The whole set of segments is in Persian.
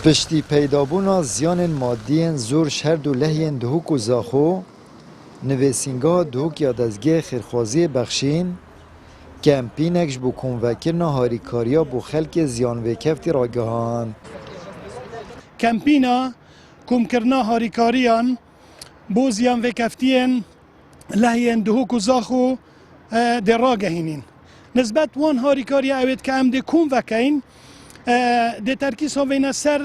پشتی پیدابونا زیان مادی زور شرد و لحین دهوک و زاخو نویسینگاه دهوک یا دزگه خیرخوازی بخشین کمپینکش بو کنوکرنا هاریکاریا بو خلک زیان وکفتی را گهان کمپینا کمکرنا هاریکاریان بو زیان وکفتین لحین دهوک و زاخو در را گهینین نسبت وان هاریکاریا اوید که هم ده کنوکین ده ترکیز ها وینا سر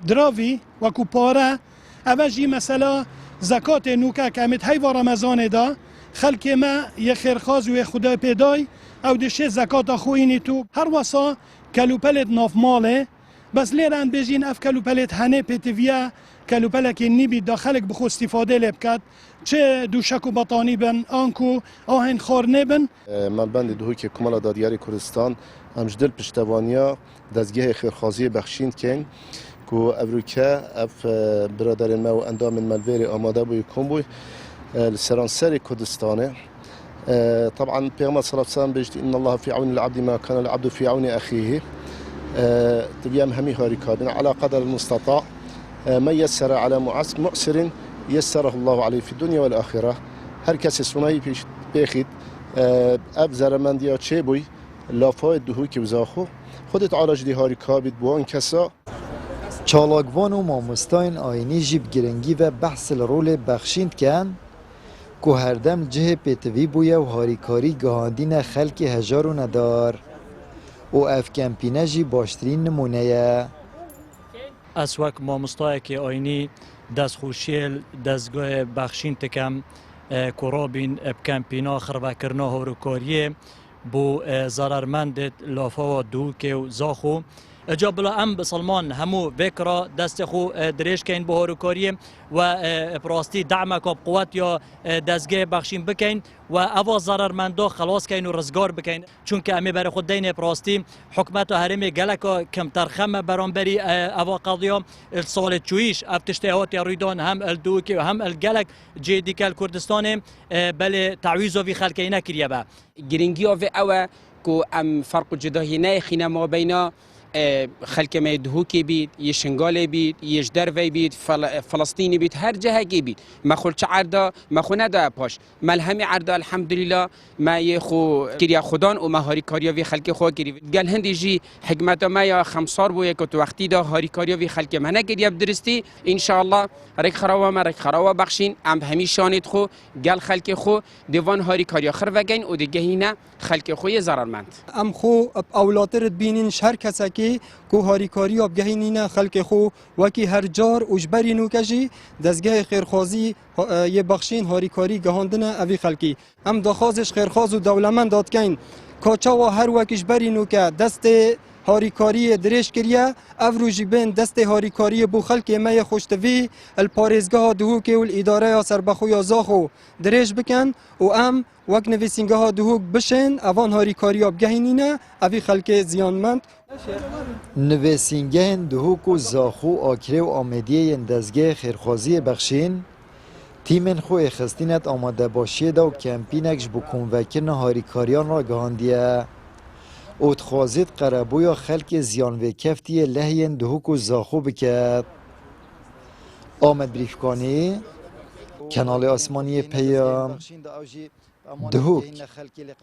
دراوی و کوپاره اوجی مثلا زکات نوکه که امید هیوا رمضان دا خلک ما یه خیرخواز و خدا پیدای او دشه زکات خوینی تو هر واسا کلوپلت ناف ماله بس لیران بجین اف کلوپلت هنه پیتویا کلوپلک نیبی داخلک بخو استفاده لبکد چه دوشک و بطانی بن آنکو آهن خور نبن ملبند دهوی که کمال دادیاری کردستان همجدل پشتوانیا دزگه خیرخوازی بخشین کن که امریکا اف برادر ما و اندام ملویری آماده بوی کن بوی لسرانسر کردستانه طبعا پیغمبر صلی الله علیه و سلم بجد ان الله في عون العبد ما كان العبد في عون اخيه تبيام همي هاريكابين على قدر المستطاع من يسر على مؤسر يسره الله عليه في الدنيا والآخرة هر کسی سونایی پیش بخید اب زرمندیا چه بوی لافای دهوی که بزاخو خودت عالج دی هاریکابید بوان کسا چالاگوان و ماموستاین آینی جیب گرنگی و بحث رول بخشیند کن که هر دم جه پیتوی بویا و هاریکاری گهاندین خلک هجار و ندار و اف کمپینه جی باشترین نمونه از وقت ماموستای که آینی دست خوشیل دستگاه بخشین تکم کرابین کمپینا خروکرنا هاروکاریه بو ضررمند لافا و دوکه و زاخو اجا بلا ام بسلمان همو وکرا دست خو دریش کین بو هاروکاریه و براستی دعمک و قوت یا دستگاه بخشین بکین و اوا ضررمندا خلاص کین و رزگار بکین چون که امی بر خود دین براستی حکومت و حرم گلکا کم ترخم برانبری اوا قضیا السال چویش افتشتهات ریدان هم الدوکی و هم الگلک جدی کل کردستان بل تعویض و خلقینا کریه با گرینگی و او کو ام فرق جداهی نه خینا ما بینا خلک ما دهوکی بید یه شنگاله بید یه جدروی بید فلسطینی بید هر جهه بید ما خل چه عردا ما خو ندا پاش ملهمی عردا الحمدلله ما یه خو کریا خدان و ما هاریکاریا وی خلک خو کری گل هندی جی حکمت ما یا خمسار بو یک تو وقتی دا هاریکاریا وی خلک ما نگریا بدرستی ان شاء الله رک خراوا ما رک خراوا بخشین ام همیشانید خو گل خلک خو دیوان هاریکاریا خر وگین و دیگه خلک خو ضررمند ام خو اولاتر بینین شهر کسکی کو هاریکاری ابگهینینا خلق خو وکی هر جار اجبری نوکجی دزگاه خیرخوازی یه بخشین هاریکاری گهاندنا اوی خلقی هم دخوازش خیرخواز و دولمن داد کین کاچا و هر وکش بری نوکه دست هاریکاری درش کریه افروجی بین دست هاریکاری بو خلق ما خوشتوی الپارزگاه دهوک و الاداره سربخو یا زاخو درش بکن و ام وک نویسینگاه دهوک بشن اوان هاریکاری ابگهینینا اوی خلق زیانمند نویسینگه دهوک و زاخو آکره و آمدیه دزگه خیرخوازی بخشین تیمن خو اخستینت آماده باشیه دا و کمپینکش بو کنوکرنا هاریکاریان را گهاندیه اتخوازید قربویا خلک زیان و کفتی لحین دهوک و زاخو بکد آمد بریفکانی کنال آسمانی پیام دهوک